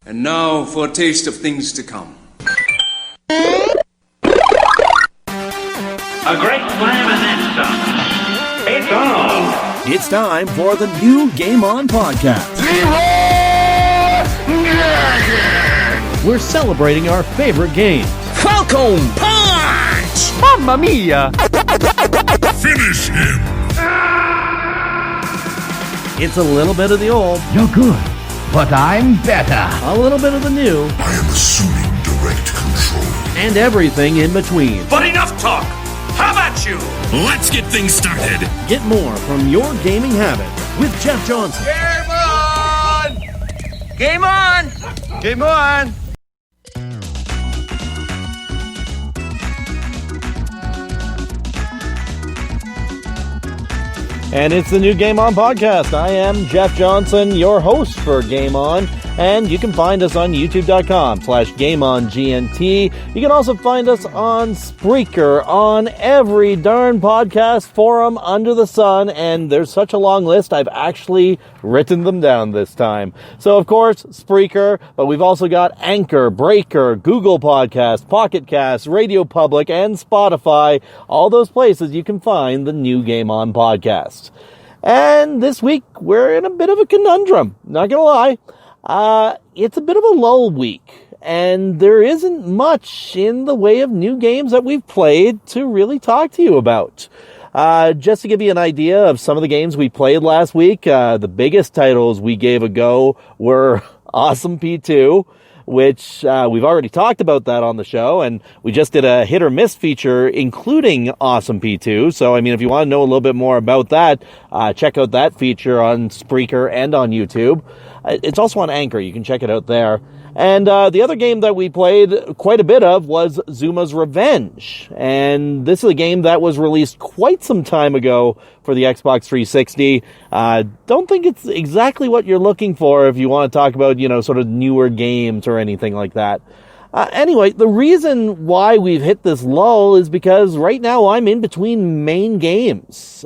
And now for a taste of things to come. A great slam and then some. It's on! It's time for the new GameOn Podcast. We're celebrating our favorite games. Falcon Punch! Mamma mia! Finish him! It's a little bit of the old, You're good, but I'm better. a little bit of the new, I am assuming direct control. and everything in between. But enough talk! How about you? Let's get things started. Get more from your gaming habit with Jeff Johnson. Game on! Game on! Game on! And it's the new GameOn Podcast. I am Jeff Johnson, your host for GameOn, and you can find us on youtube.com/GameOnGNT. You can also find us on Spreaker, on every darn podcast forum under the sun, and there's such a long list, I've actually written them down this time. So, of course, Spreaker, but we've also got Anchor, Breaker, Google Podcast, Pocket Cast, Radio Public, and Spotify. All those places you can find the new GameOn Podcast. And this week, we're in a bit of a conundrum. Not gonna lie. It's a bit of a lull week. And there isn't much in the way of new games that we've played to really talk to you about. Just to give you an idea of some of the games we played last week, the biggest titles we gave a go were Awesome Pea 2, which we've already talked about that on the show, and we just did a hit or miss feature including Awesome Pea 2. So, I mean, if you want to know a little bit more about that, check out that feature on Spreaker and on YouTube. It's also on Anchor. You can check it out there. And the other game that we played quite a bit of was Zuma's Revenge. And this is a game that was released quite some time ago for the Xbox 360. Don't think it's exactly what you're looking for if you want to talk about, sort of newer games or anything like that. Anyway, the reason why we've hit this lull is because right now I'm in between main games.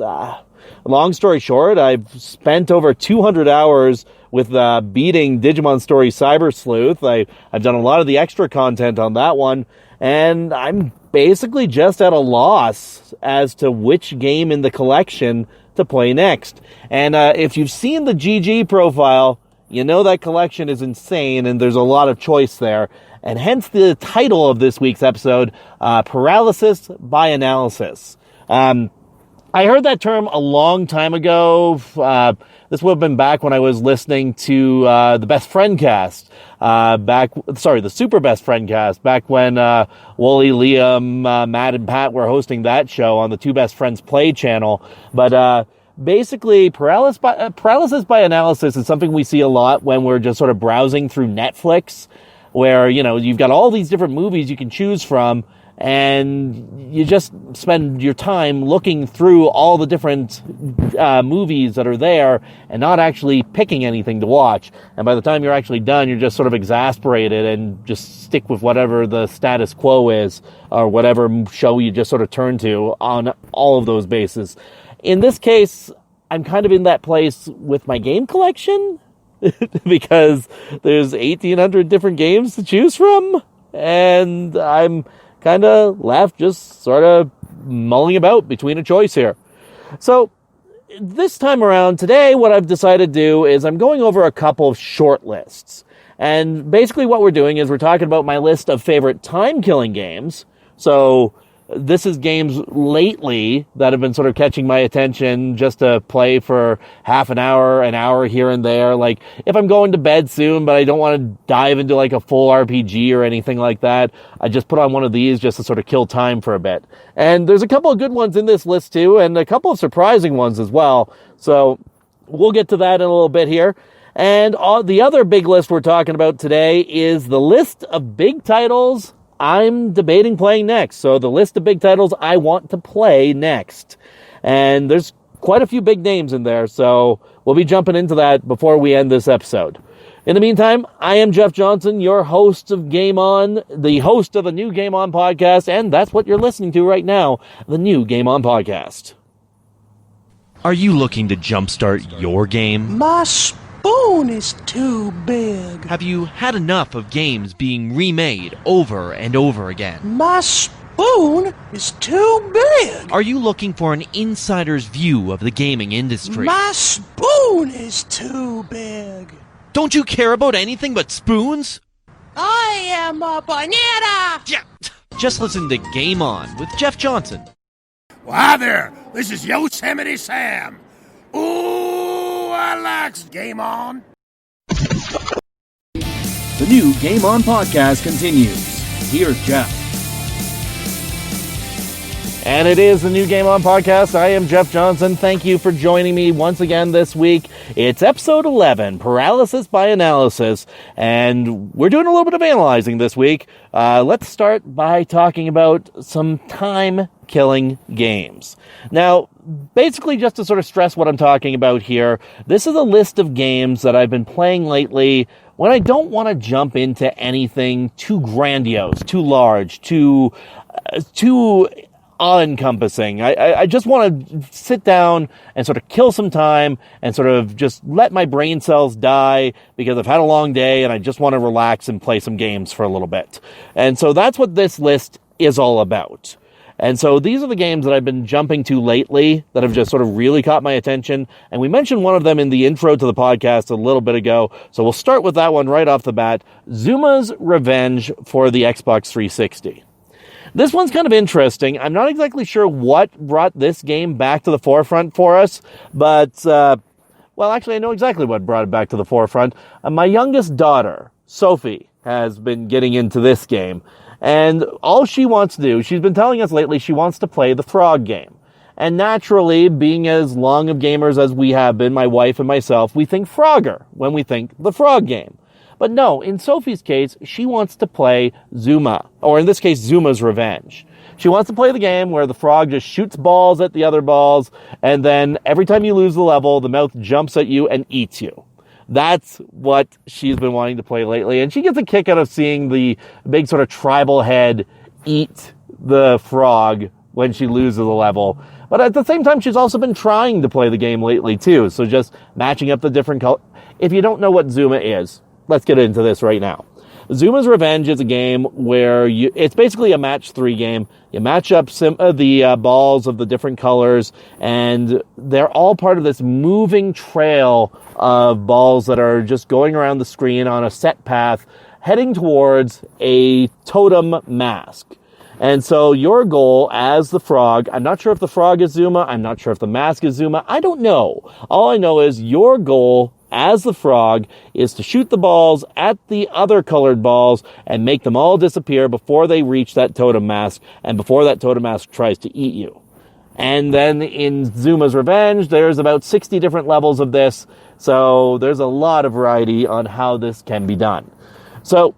Long story short, I've spent over 200 hours with beating Digimon Story Cybersleuth. I've done a lot of the extra content on that one, and I'm basically just at a loss as to which game in the collection to play next. And if you've seen the GG profile, you know that collection is insane, and there's a lot of choice there. And hence the title of this week's episode, Paralysis by Analysis. I heard that term a long time ago. This would have been back when I was listening to the Best Friend Cast. The Super Best Friend Cast, back when Wooly, Liam, Matt, and Pat were hosting that show on the Two Best Friends Play channel. But basically, paralysis by analysis is something we see a lot when we're just sort of browsing through Netflix, where, you've got all these different movies you can choose from, and you just spend your time looking through all the different movies that are there and not actually picking anything to watch. And by the time you're actually done, you're just sort of exasperated and just stick with whatever the status quo is or whatever show you just sort of turn to on all of those bases. In this case, I'm kind of in that place with my game collection because there's 1,800 different games to choose from, and I'm kind of left just sort of mulling about between a choice here. So this time around, today, what I've decided to do is I'm going over a couple of short lists. And basically what we're doing is we're talking about my list of favorite time-killing games. So this is games lately that have been sort of catching my attention just to play for half an hour here and there. Like, if I'm going to bed soon, but I don't want to dive into like a full RPG or anything like that, I just put on one of these just to sort of kill time for a bit. And there's a couple of good ones in this list too, and a couple of surprising ones as well. So we'll get to that in a little bit here. And the other big list we're talking about today is the list of big titles I'm debating playing next. So the list of big titles I want to play next. And there's quite a few big names in there, so we'll be jumping into that before we end this episode. In the meantime, I am Jeff Johnson, your host of Game On, the host of the new Game On Podcast, and that's what you're listening to right now, the new Game On Podcast. Are you looking to jumpstart your game? Mas spoon is too big. Have you had enough of games being remade over and over again? My spoon is too big. Are you looking for an insider's view of the gaming industry? My spoon is too big. Don't you care about anything but spoons? I am a banana. Yeah. Just listen to Game On with Jeff Johnson. Well, hi there. This is Yosemite Sam. Ooh, I likes Game On. The new GameOn Podcast continues. Here's Jeff. And it is the new GameOn Podcast. I am Jeff Johnson. Thank you for joining me once again this week. It's episode 11, Paralysis by Analysis, and we're doing a little bit of analyzing this week. Let's start by talking about some time-killing games. Now, basically, just to sort of stress what I'm talking about here, this is a list of games that I've been playing lately when I don't want to jump into anything too grandiose, too large, too all-encompassing. I just want to sit down and sort of kill some time and sort of just let my brain cells die because I've had a long day and I just want to relax and play some games for a little bit. And so that's what this list is all about. And so these are the games that I've been jumping to lately that have just sort of really caught my attention. And we mentioned one of them in the intro to the podcast a little bit ago. So we'll start with that one right off the bat. Zuma's Revenge for the Xbox 360. This one's kind of interesting. I'm not exactly sure what brought this game back to the forefront for us, but, well, actually, I know exactly what brought it back to the forefront. My youngest daughter, Sophie, has been getting into this game, and all she wants to do, she's been telling us lately she wants to play the Frog game. And naturally, being as long of gamers as we have been, my wife and myself, we think Frogger when we think the Frog game. But no, in Sophie's case, she wants to play Zuma, or in this case, Zuma's Revenge. She wants to play the game where the frog just shoots balls at the other balls, and then every time you lose the level, the mouth jumps at you and eats you. That's what she's been wanting to play lately, and she gets a kick out of seeing the big sort of tribal head eat the frog when she loses the level. But at the same time, she's also been trying to play the game lately, too, so just matching up the different colors. If you don't know what Zuma is, let's get into this right now. Zuma's Revenge is a game where it's basically a match 3 game. You match up the balls of the different colors, and they're all part of this moving trail of balls that are just going around the screen on a set path, heading towards a totem mask. And so your goal as the frog, I'm not sure if the frog is Zuma, I'm not sure if the mask is Zuma, I don't know. All I know is your goal as the frog is to shoot the balls at the other colored balls and make them all disappear before they reach that totem mask and before that totem mask tries to eat you. And then in Zuma's Revenge, there's about 60 different levels of this, so there's a lot of variety on how this can be done. So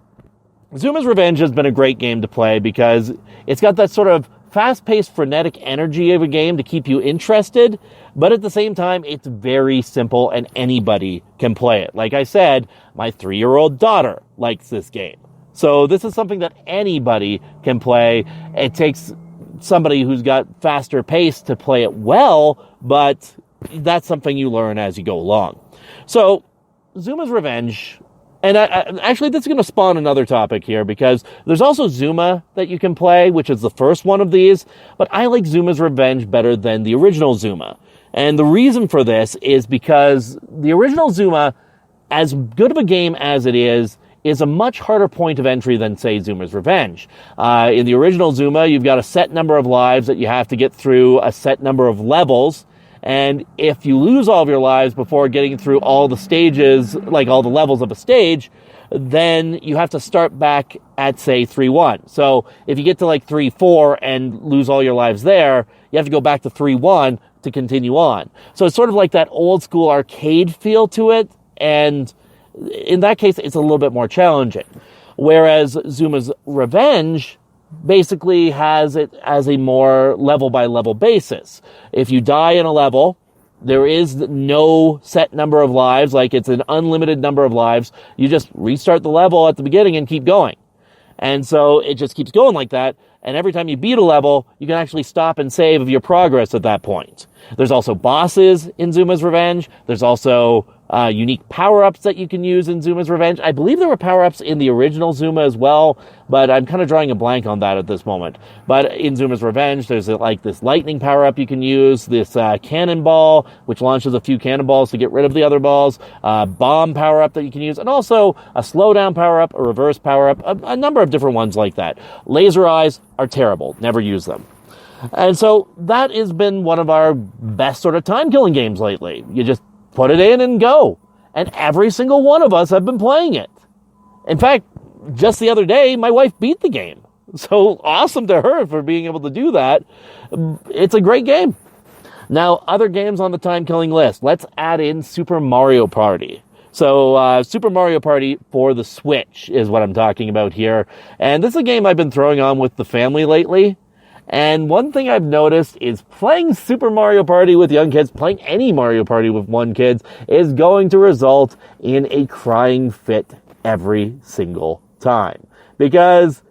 Zuma's Revenge has been a great game to play because it's got that sort of fast-paced, frenetic energy of a game to keep you interested, but at the same time, it's very simple and anybody can play it. Like I said, my 3-year-old daughter likes this game. So this is something that anybody can play. It takes somebody who's got faster pace to play it well, but that's something you learn as you go along. So Zuma's Revenge. And actually, this is going to spawn another topic here because there's also Zuma that you can play, which is the first one of these, but I like Zuma's Revenge better than the original Zuma. And the reason for this is because the original Zuma, as good of a game as it is a much harder point of entry than, say, Zuma's Revenge. In the original Zuma, you've got a set number of lives that you have to get through a set number of levels. And if you lose all of your lives before getting through all the stages, like all the levels of a stage, then you have to start back at, say, 3-1. So if you get to like 3-4 and lose all your lives there, you have to go back to 3-1 to continue on. So it's sort of like that old school arcade feel to it. And in that case, it's a little bit more challenging. Whereas Zuma's Revenge basically has it as a more level-by-level basis. If you die in a level, there is no set number of lives, like it's an unlimited number of lives. You just restart the level at the beginning and keep going. And so it just keeps going like that, and every time you beat a level, you can actually stop and save your progress at that point. There's also bosses in Zuma's Revenge. There's also unique power-ups that you can use in Zuma's Revenge. I believe there were power-ups in the original Zuma as well, but I'm kind of drawing a blank on that at this moment. But in Zuma's Revenge, there's like this lightning power-up you can use, this cannonball, which launches a few cannonballs to get rid of the other balls, bomb power-up that you can use, and also a slowdown power-up, a reverse power-up, a number of different ones like that. Laser eyes are terrible. Never use them. And so that has been one of our best sort of time-killing games lately. You just put it in and go. And every single one of us have been playing it. In fact, just the other day, my wife beat the game. So awesome to her for being able to do that. It's a great game. Now, other games on the time-killing list. Let's add in Super Mario Party. So, Super Mario Party for the Switch is what I'm talking about here. And this is a game I've been throwing on with the family lately. And one thing I've noticed is playing Super Mario Party with young kids, playing any Mario Party with one kids, is going to result in a crying fit every single time. Because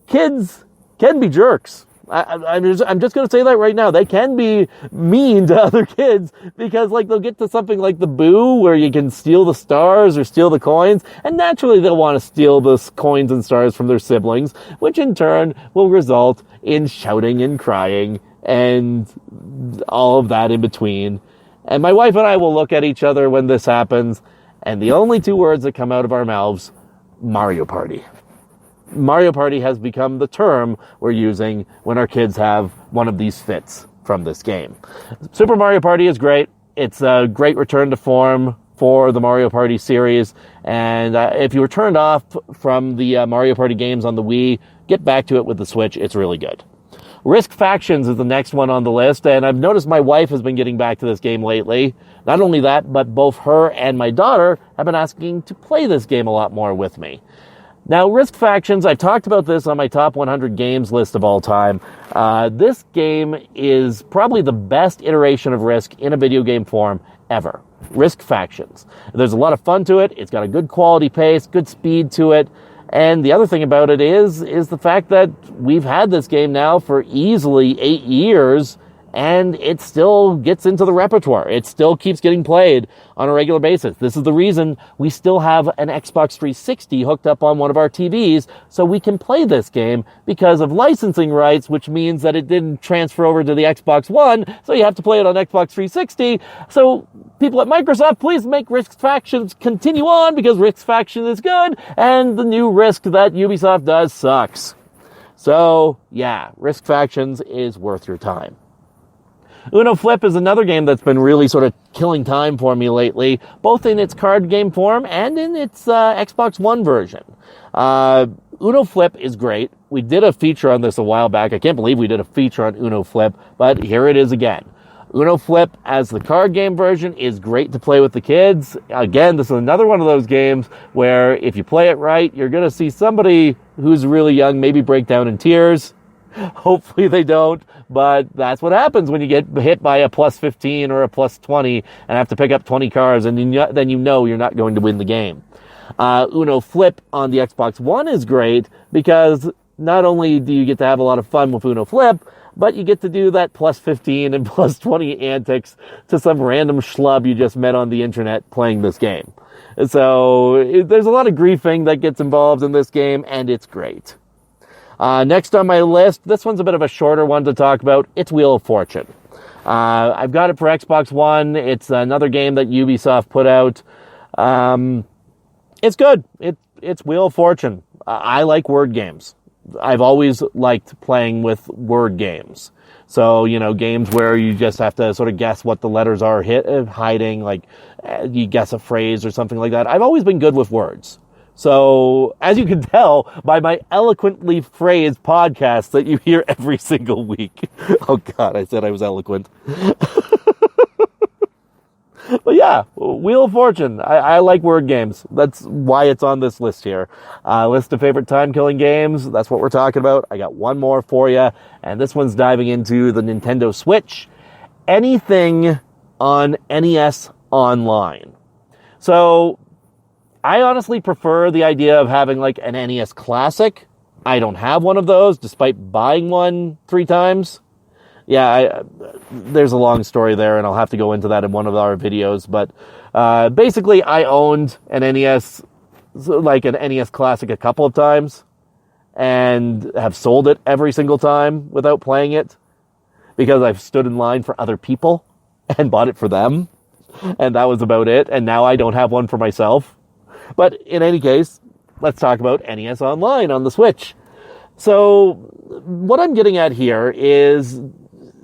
kids can be jerks. I'm just going to say that right now. They can be mean to other kids because, like, they'll get to something like the Boo where you can steal the stars or steal the coins, and naturally they'll want to steal the coins and stars from their siblings, which in turn will result in shouting and crying and all of that in between. And my wife and I will look at each other when this happens, and the only two words that come out of our mouths, Mario Party. Mario Party has become the term we're using when our kids have one of these fits from this game. Super Mario Party is great. It's a great return to form for the Mario Party series. And if you were turned off from the Mario Party games on the Wii, get back to it with the Switch. It's really good. Risk Factions is the next one on the list, and I've noticed my wife has been getting back to this game lately. Not only that, but both her and my daughter have been asking to play this game a lot more with me. Now, Risk Factions, I've talked about this on my top 100 games list of all time. This game is probably the best iteration of Risk in a video game form ever. Risk Factions. There's a lot of fun to it. It's got a good quality pace, good speed to it. And the other thing about it is the fact that we've had this game now for easily 8 years, and it still gets into the repertoire. It still keeps getting played on a regular basis. This is the reason we still have an Xbox 360 hooked up on one of our TVs, so we can play this game because of licensing rights, which means that it didn't transfer over to the Xbox One, so you have to play it on Xbox 360. So people at Microsoft, please make Risk Factions continue on, because Risk Faction is good, and the new Risk that Ubisoft does sucks. So, yeah, Risk Factions is worth your time. Uno Flip is another game that's been really sort of killing time for me lately, both in its card game form and in its Xbox One version. Uno Flip is great. We did a feature on this a while back. I can't believe we did a feature on Uno Flip, but here it is again. Uno Flip as the card game version is great to play with the kids. Again, this is another one of those games where if you play it right, you're going to see somebody who's really young maybe break down in tears. Hopefully they don't, but that's what happens when you get hit by a plus 15 or a plus 20 and have to pick up 20 cards, and then you know you're not going to win the game. Uno Flip on the Xbox One is great because not only do you get to have a lot of fun with Uno Flip, but you get to do that plus 15 and plus 20 antics to some random schlub you just met on the internet playing this game. So there's a lot of griefing that gets involved in this game, and it's great. Next on my list, this one's a bit of a shorter one to talk about. It's Wheel of Fortune. I've got it for Xbox One. It's another game that Ubisoft put out. It's good. It's Wheel of Fortune. I like word games. I've always liked playing with word games. So, games where you just have to sort of guess what the letters are hiding, like you guess a phrase or something like that. I've always been good with words. So, as you can tell by my eloquently phrased podcast that you hear every single week. Oh God, I said I was eloquent. But yeah, Wheel of Fortune. I like word games. That's why it's on this list here. List of favorite time-killing games. That's what we're talking about. I got one more for you, and this one's diving into the Nintendo Switch. Anything on NES Online. So, I honestly prefer the idea of having like an NES Classic. I don't have one of those, despite buying one 3 times. Yeah, there's a long story there, and I'll have to go into that in one of our videos. But Basically, I owned an NES, like an NES Classic a couple of times, and have sold it every single time without playing it, because I've stood in line for other people and bought it for them, and that was about it, and now I don't have one for myself. But in any case, let's talk about NES Online on the Switch. So, what I'm getting at here is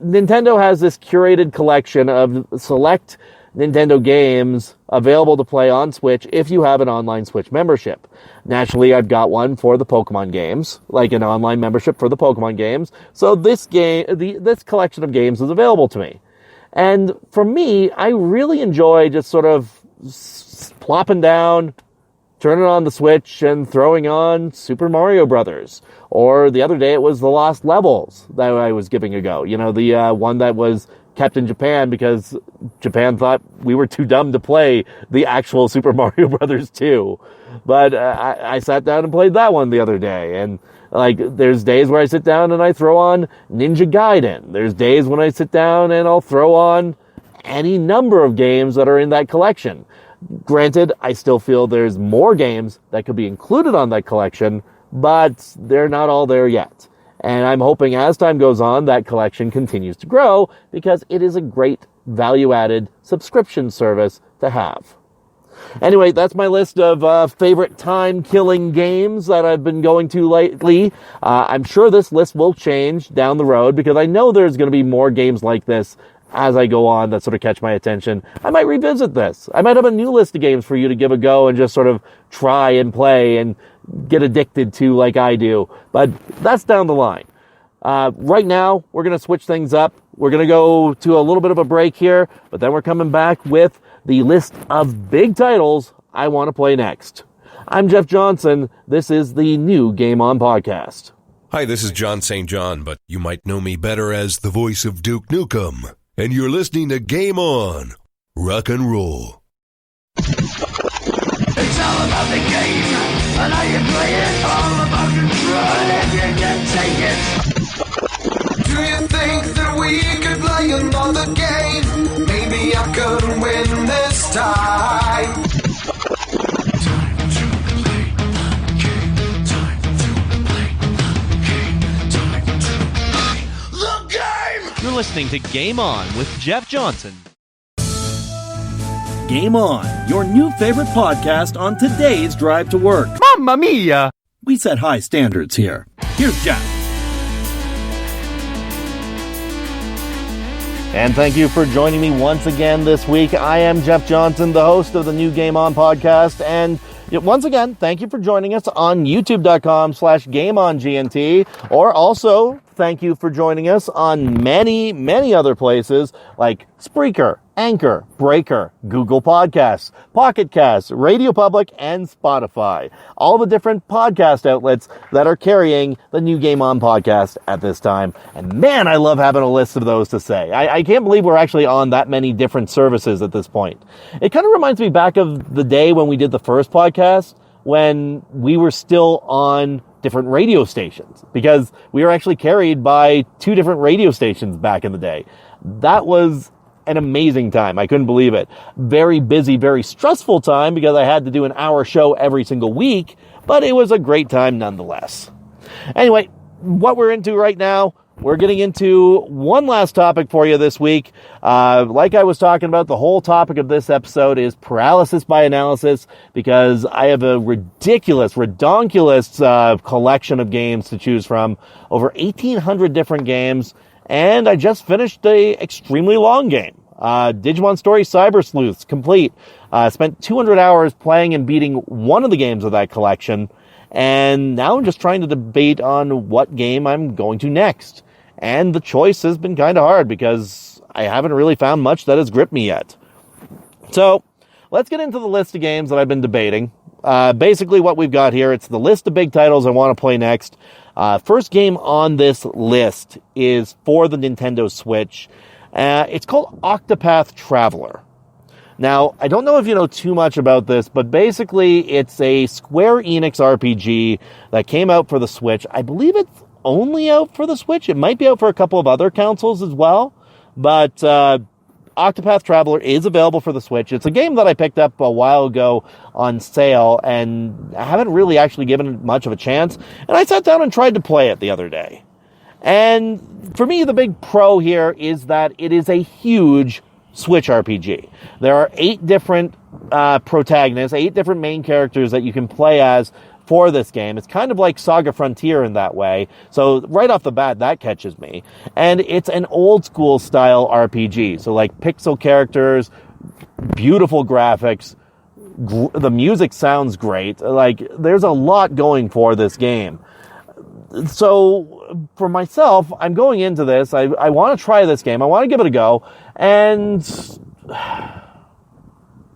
Nintendo has this curated collection of select Nintendo games available to play on Switch if you have an online Switch membership. Naturally, I've got one for the Pokemon games, like an online membership for the Pokemon games. So this collection of games is available to me. And for me, I really enjoy just sort of plopping down, turning on the Switch and throwing on Super Mario Brothers. Or the other day it was the Lost Levels that I was giving a go. You know, the one that was kept in Japan because Japan thought we were too dumb to play the actual Super Mario Brothers 2. But I sat down and played that one the other day. And like, there's days where I sit down and I throw on Ninja Gaiden. There's days when I sit down and I'll throw on any number of games that are in that collection. Granted, I still feel there's more games that could be included on that collection, but they're not all there yet. And I'm hoping as time goes on, that collection continues to grow because it is a great value-added subscription service to have. Anyway, that's my list of favorite time-killing games that I've been going to lately. I'm sure this list will change down the road because I know there's going to be more games like this as I go on that sort of catch my attention. I might revisit this. I might have a new list of games for you to give a go and just sort of try and play and get addicted to like I do. But that's down the line. Right now, we're going to switch things up. We're going to go to a little bit of a break here, but then we're coming back with the list of big titles I want to play next. I'm Jeff Johnson. This is the new GameOn Podcast. Hi, this is John St. John, but you might know me better as the voice of Duke Nukem. And you're listening to Game On, Rock and Roll. It's all about the game, and how you play it, all about control, and if you can take it. Do you think that we could play another game? Maybe I could win this time. Time to play the game, time to play the game, time to play the game! You're listening to Game On with Jeff Johnson. Game On, your new favorite podcast on today's drive to work. Mamma mia! We set high standards here. Here's Jeff. And thank you for joining me once again this week. I am Jeff Johnson, the host of the new Game On Podcast. And once again, thank you for joining us on youtube.com/GameOnGNT. Or also, thank you for joining us on many, many other places like Spreaker, Anchor, Breaker, Google Podcasts, Pocket Casts, Radio Public, and Spotify. All the different podcast outlets that are carrying the new Game On Podcast at this time. And man, I love having a list of those to say. I can't believe we're actually on that many different services at this point. It kind of reminds me back of the day when we did the first podcast, when we were still on different radio stations, because we were actually carried by 2 different radio stations back in the day. That was an amazing time. I couldn't believe it. Very busy, very stressful time because I had to do an hour show every single week, but it was a great time nonetheless. Anyway, what we're into right now, we're getting into one last topic for you this week. Like I was talking about, the whole topic of this episode is paralysis by analysis, because I have a ridiculous, redonkulous collection of games to choose from. Over 1,800 different games. And I just finished a extremely long game. Digimon Story Cybersleuth, complete. Spent 200 hours playing and beating one of the games of that collection. And now I'm just trying to debate on what game I'm going to next. And the choice has been kind of hard because I haven't really found much that has gripped me yet. So, let's get into the list of games that I've been debating. Basically what we've got here, it's the list of big titles I want to play next. First game on this list is for the Nintendo Switch. It's called Octopath Traveler. Now, I don't know if you know too much about this, but basically it's a Square Enix RPG that came out for the Switch. I believe it's only out for the Switch. It might be out for a couple of other consoles as well. But Octopath Traveler is available for the Switch. It's a game that I picked up a while ago on sale, and I haven't really actually given it much of a chance. And I sat down and tried to play it the other day. And for me, the big pro here is that it is a huge Switch RPG. There are 8 different protagonists, 8 different main characters that you can play as for this game. It's kind of like Saga Frontier in that way. So right off the bat, that catches me. And it's an old school style RPG. So like pixel characters, beautiful graphics, the music sounds great. Like there's a lot going for this game. So for myself, I'm going into this. I want to try this game. I want to give it a go. And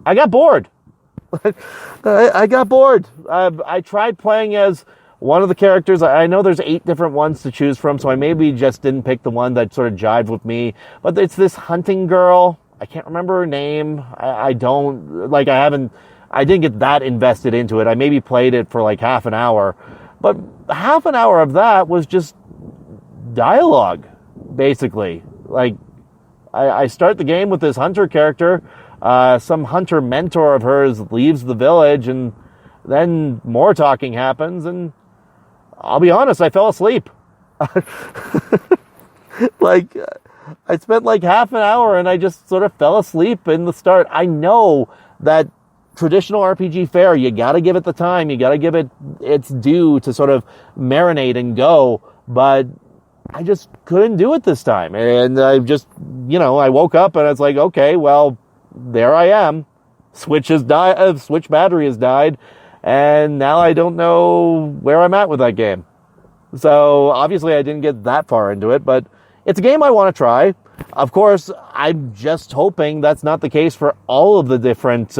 I got bored. I got bored. I tried playing as one of the characters. I know there's 8 different ones to choose from, so I maybe just didn't pick the one that sort of jived with me. But it's this hunting girl. I can't remember her name. I didn't get that invested into it. I maybe played it for like half an hour. But half an hour of that was just dialogue, basically. Like, I start the game with this hunter character. Some hunter mentor of hers leaves the village, and then more talking happens, and I'll be honest, I fell asleep. Like, I spent like half an hour, and I just sort of fell asleep in the start. I know that traditional RPG fare, you gotta give it the time, you gotta give it its due to sort of marinate and go, but I just couldn't do it this time. And I just, I woke up and it's like, okay, well, there I am. Switch battery has died, and now I don't know where I'm at with that game. So obviously I didn't get that far into it, but it's a game I want to try. Of course, I'm just hoping that's not the case for all of the different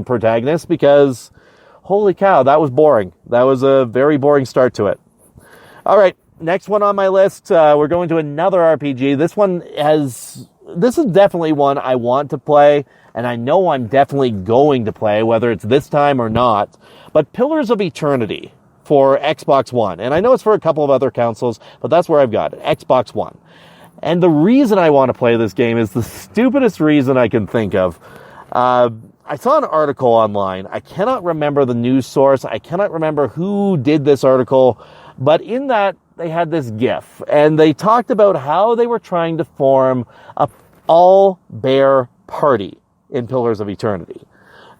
protagonists, because holy cow, that was boring. That was a very boring start to it. All right, next one on my list, we're going to another RPG. This is definitely one I want to play, and I know I'm definitely going to play, whether it's this time or not. But Pillars of Eternity for Xbox One. And I know it's for a couple of other consoles, but that's where I've got it, Xbox One. And the reason I want to play this game is the stupidest reason I can think of. I saw an article online. I cannot remember the news source. I cannot remember who did this article. But in that, they had this GIF. And they talked about how they were trying to form a all-bear party in Pillars of Eternity.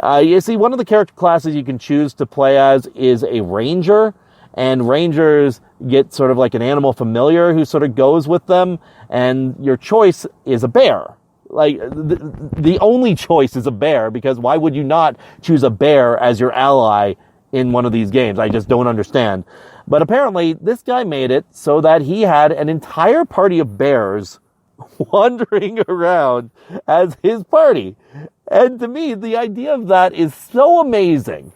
You see, one of the character classes you can choose to play as is a ranger. And rangers get sort of like an animal familiar who sort of goes with them. And your choice is a bear. Like, the only choice is a bear, because why would you not choose a bear as your ally in one of these games? I just don't understand. But apparently, this guy made it so that he had an entire party of bears wandering around as his party. And to me, the idea of that is so amazing.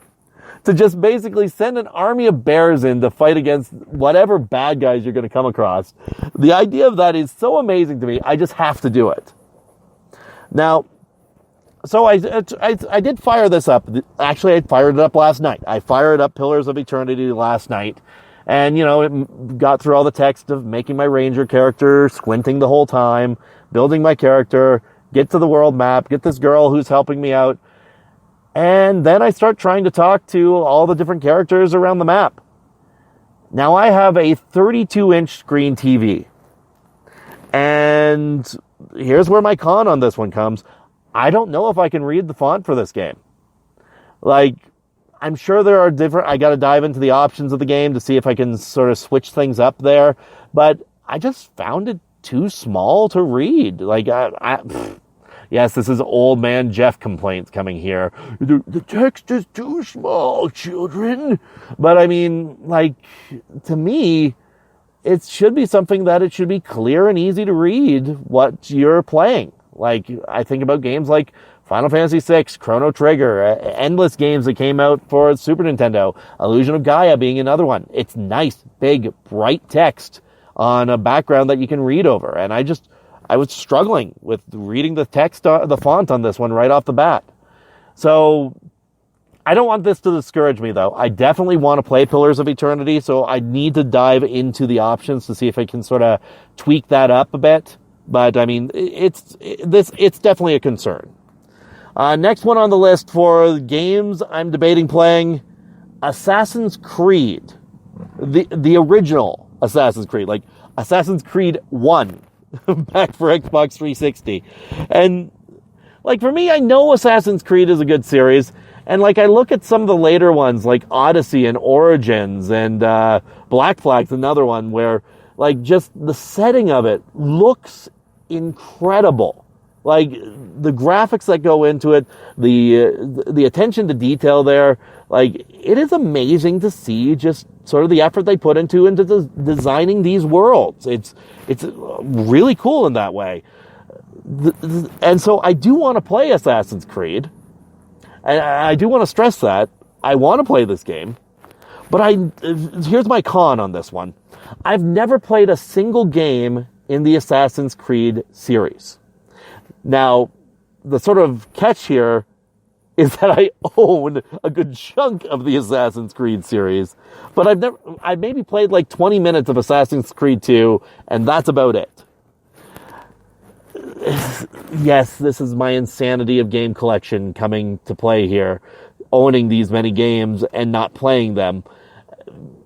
To just basically send an army of bears in to fight against whatever bad guys you're going to come across. The idea of that is so amazing to me, I just have to do it. Now, so I did fire this up. Actually, I fired it up last night. I fired up Pillars of Eternity last night. And, it got through all the text of making my ranger character, squinting the whole time, building my character, get to the world map, get this girl who's helping me out. And then I start trying to talk to all the different characters around the map. Now, I have a 32-inch screen TV. And here's where my con on this one comes. I don't know if I can read the font for this game. Like, I'm sure there are I got to dive into the options of the game to see if I can sort of switch things up there. But I just found it too small to read. Like, yes, this is old man Jeff complaints coming here. The text is too small, children. But I mean, like, to me, it should be something that it should be clear and easy to read what you're playing. Like, I think about games like Final Fantasy VI, Chrono Trigger, endless games that came out for Super Nintendo, Illusion of Gaia being another one. It's nice, big, bright text on a background that you can read over. And I was struggling with reading the text, the font on this one right off the bat. So I don't want this to discourage me, though. I definitely want to play Pillars of Eternity, so I need to dive into the options to see if I can sort of tweak that up a bit. But I mean, it's definitely a concern. Next one on the list for games I'm debating playing, Assassin's Creed. The original Assassin's Creed, like Assassin's Creed 1, back for Xbox 360. And like for me, I know Assassin's Creed is a good series, and like I look at some of the later ones like Odyssey and Origins and Black Flag's another one where like just the setting of it looks incredible. Like the graphics that go into it, the attention to detail there, like it is amazing to see just sort of the effort they put into designing these worlds. It's really cool in that way. And so I do want to play Assassin's Creed. And I do want to stress that. I want to play this game. But here's my con on this one. I've never played a single game in the Assassin's Creed series. Now, the sort of catch here is that I own a good chunk of the Assassin's Creed series, but I've maybe played like 20 minutes of Assassin's Creed 2, and that's about it. Yes, this is my insanity of game collection coming to play here, owning these many games and not playing them.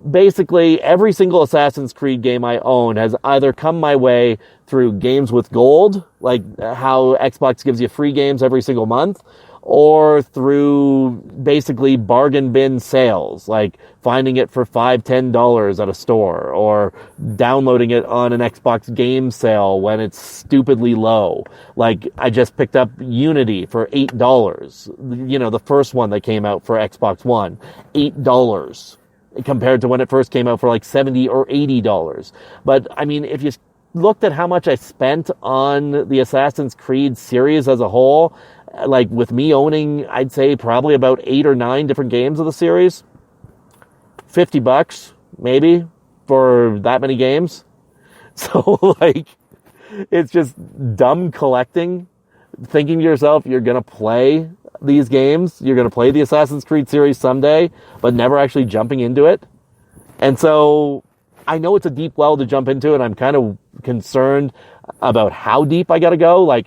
Basically, every single Assassin's Creed game I own has either come my way through games with gold, like how Xbox gives you free games every single month, or through basically bargain bin sales, like finding it for $5-10 at a store, or downloading it on an Xbox game sale when it's stupidly low. Like I just picked up Unity for $8. You know, the first one that came out for Xbox One, $8. Compared to when it first came out for like $70 or $80. But I mean, if you looked at how much I spent on the Assassin's Creed series as a whole, like with me owning, I'd say probably about 8 or 9 different games of the series, $50 maybe for that many games. So like, it's just dumb collecting, thinking to yourself, you're going to play these games, you're going to play the Assassin's Creed series someday, but never actually jumping into it. And so I know it's a deep well to jump into, and I'm kind of concerned about how deep I got to go. Like,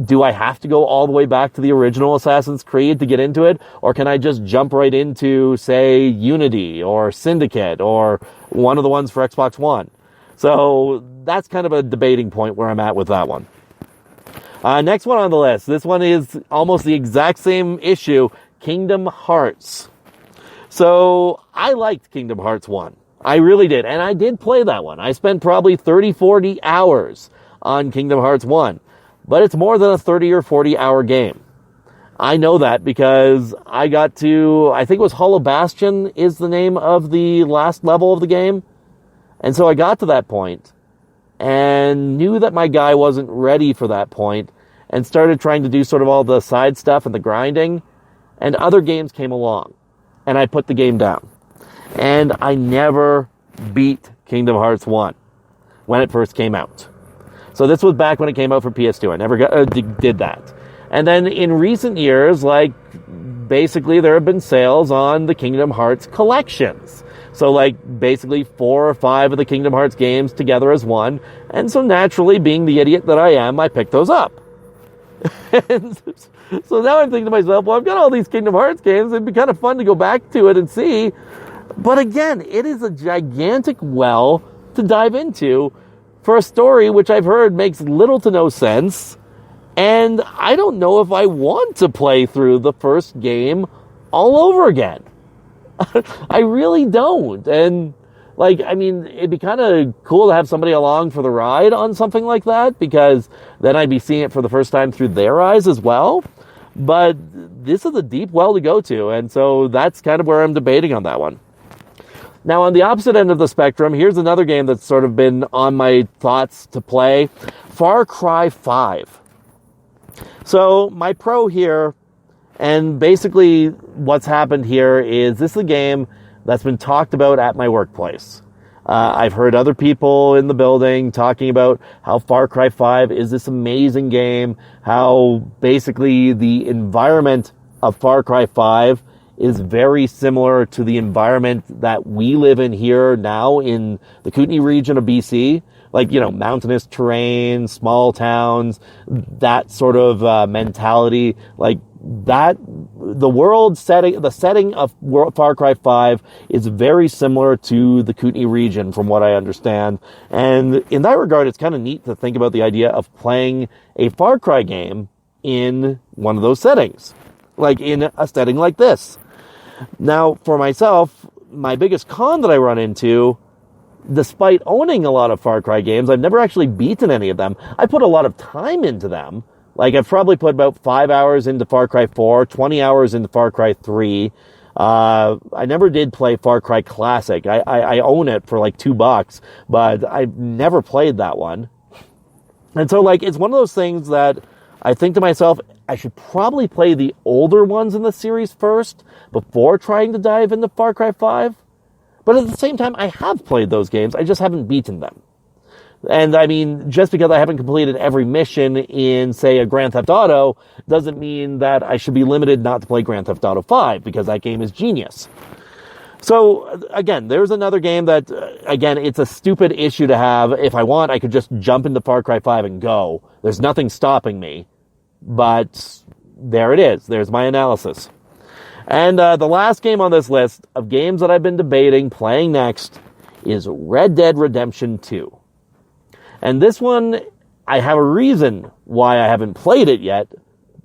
do I have to go all the way back to the original Assassin's Creed to get into it? Or can I just jump right into, say, Unity or Syndicate or one of the ones for Xbox One? So that's kind of a debating point where I'm at with that one. Next one on the list. This one is almost the exact same issue, Kingdom Hearts. So I liked Kingdom Hearts 1. I really did. And I did play that one. I spent probably 30, 40 hours on Kingdom Hearts 1. But it's more than a 30 or 40 hour game. I know that because I got to, I think it was Hollow Bastion is the name of the last level of the game. And so I got to that point and knew that my guy wasn't ready for that point and started trying to do sort of all the side stuff and the grinding, and other games came along and I put the game down. And I never beat Kingdom Hearts 1 when it first came out. So this was back when it came out for PS2. I never did that. And then in recent years, like basically there have been sales on the Kingdom Hearts collections. So like basically 4 or 5 of the Kingdom Hearts games together as one. And so naturally, being the idiot that I am, I picked those up. And so now I'm thinking to myself, well, I've got all these Kingdom Hearts games. It'd be kind of fun to go back to it and see. But again, it is a gigantic well to dive into for a story which I've heard makes little to no sense. And I don't know if I want to play through the first game all over again. I really don't. And like, I mean, it'd be kind of cool to have somebody along for the ride on something like that, because then I'd be seeing it for the first time through their eyes as well. But this is a deep well to go to. And so that's kind of where I'm debating on that one. Now, on the opposite end of the spectrum, here's another game that's sort of been on my thoughts to play, Far Cry 5. So my pro here, and basically what's happened here is this is a game that's been talked about at my workplace. I've heard other people in the building talking about how Far Cry 5 is this amazing game, how basically the environment of Far Cry 5 is very similar to the environment that we live in here now in the Kootenay region of BC. Like, mountainous terrain, small towns, that sort of mentality. Like, that, the setting of Far Cry 5 is very similar to the Kootenay region, from what I understand. And in that regard, it's kind of neat to think about the idea of playing a Far Cry game in one of those settings. Like, in a setting like this. Now, for myself, my biggest con that I run into, despite owning a lot of Far Cry games, I've never actually beaten any of them. I put a lot of time into them. Like, I've probably put about 5 hours into Far Cry 4, 20 hours into Far Cry 3. I never did play Far Cry Classic. I own it for like $2, but I've never played that one. And so, like, it's one of those things that I think to myself, I should probably play the older ones in the series first before trying to dive into Far Cry 5. But at the same time, I have played those games. I just haven't beaten them. And I mean, just because I haven't completed every mission in, say, a Grand Theft Auto doesn't mean that I should be limited not to play Grand Theft Auto 5, because that game is genius. So, again, there's another game that, again, it's a stupid issue to have. If I want, I could just jump into Far Cry 5 and go. There's nothing stopping me. But there it is. There's my analysis. And the last game on this list of games that I've been debating playing next is Red Dead Redemption 2. And this one, I have a reason why I haven't played it yet.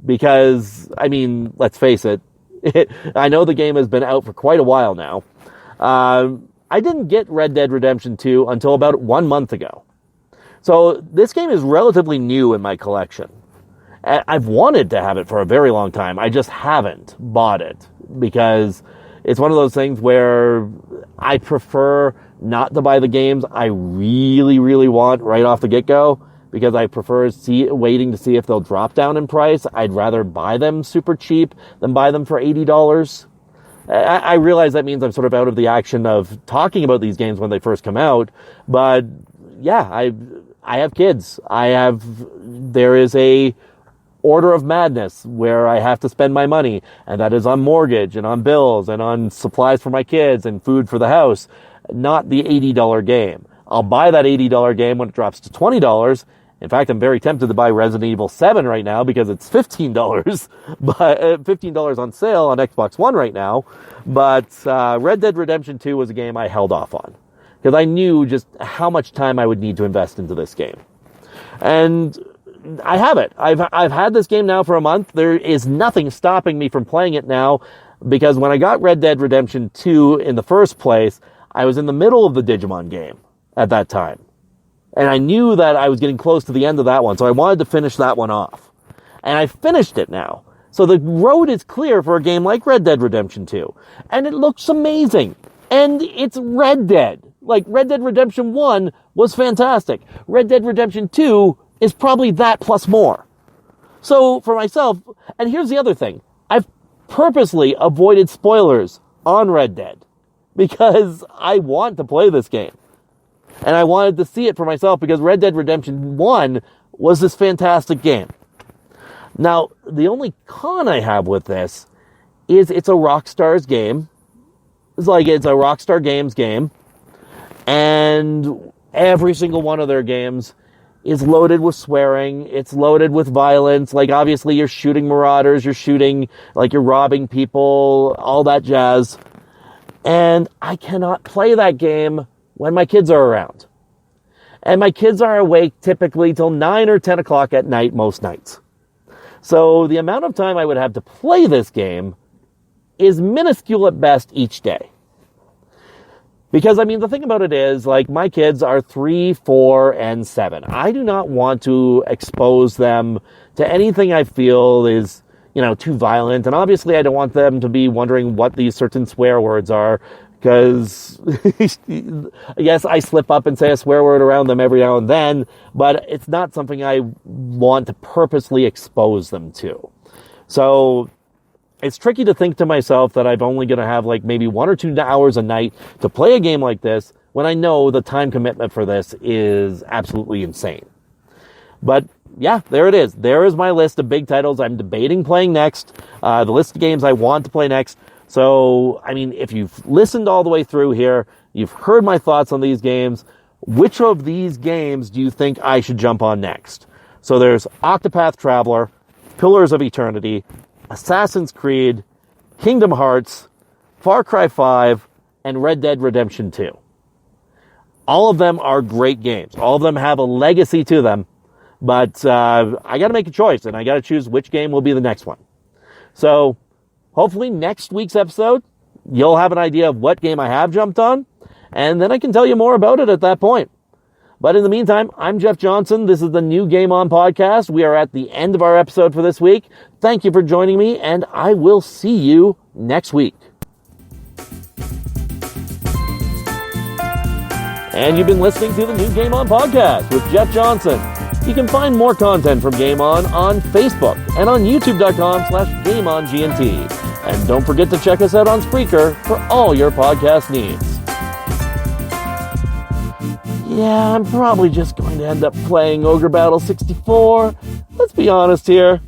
Because, I mean, let's face it, I know the game has been out for quite a while now. I didn't get Red Dead Redemption 2 until about 1 month ago. So this game is relatively new in my collection. I've wanted to have it for a very long time. I just haven't bought it because it's one of those things where I prefer not to buy the games I really, really want right off the get-go, because I prefer waiting to see if they'll drop down in price. I'd rather buy them super cheap than buy them for $80. I realize that means I'm sort of out of the action of talking about these games when they first come out, but yeah, I have kids. There is a order of madness where I have to spend my money, and that is on mortgage and on bills and on supplies for my kids and food for the house, not the $80 game. I'll buy that $80 game when it drops to $20. In fact, I'm very tempted to buy Resident Evil 7 right now because it's $15, but $15 on sale on Xbox One right now. But Red Dead Redemption 2 was a game I held off on because I knew just how much time I would need to invest into this game. And I have it. I've had this game now for a month. There is nothing stopping me from playing it now, because when I got Red Dead Redemption 2 in the first place, I was in the middle of the Digimon game at that time. And I knew that I was getting close to the end of that one, so I wanted to finish that one off. And I finished it now. So the road is clear for a game like Red Dead Redemption 2. And it looks amazing. And it's Red Dead. Like, Red Dead Redemption 1 was fantastic. Red Dead Redemption 2 is probably that plus more. So, for myself, and here's the other thing. I've purposely avoided spoilers on Red Dead because I want to play this game. And I wanted to see it for myself because Red Dead Redemption 1 was this fantastic game. Now, the only con I have with this is it's a Rockstar's game. It's a Rockstar Games game. And every single one of their games is loaded with swearing. It's loaded with violence. Like, obviously, you're shooting marauders. You're robbing people, all that jazz. And I cannot play that game when my kids are around. And my kids are awake typically till 9 or 10 o'clock at night most nights. So the amount of time I would have to play this game is minuscule at best each day. Because, I mean, the thing about it is, like, my kids are 3, 4, and 7. I do not want to expose them to anything I feel is, too violent. And obviously I don't want them to be wondering what these certain swear words are, because yes, I slip up and say a swear word around them every now and then, but it's not something I want to purposely expose them to. So it's tricky to think to myself that I'm only going to have like maybe 1 or 2 hours a night to play a game like this when I know the time commitment for this is absolutely insane. But yeah, there it is. There is my list of big titles I'm debating playing next, the list of games I want to play next. So, I mean, if you've listened all the way through here, you've heard my thoughts on these games, which of these games do you think I should jump on next? So there's Octopath Traveler, Pillars of Eternity, Assassin's Creed, Kingdom Hearts, Far Cry 5, and Red Dead Redemption 2. All of them are great games. All of them have a legacy to them, but I got to make a choice, and I got to choose which game will be the next one. So hopefully next week's episode, you'll have an idea of what game I have jumped on, and then I can tell you more about it at that point. But in the meantime, I'm Jeff Johnson. This is the new GameOn Podcast. We are at the end of our episode for this week. Thank you for joining me, and I will see you next week. And you've been listening to the new GameOn Podcast with Jeff Johnson. You can find more content from GameOn on Facebook and on youtube.com/GameOnGNT. And don't forget to check us out on Spreaker for all your podcast needs. Yeah, I'm probably just going to end up playing Ogre Battle 64. Let's be honest here.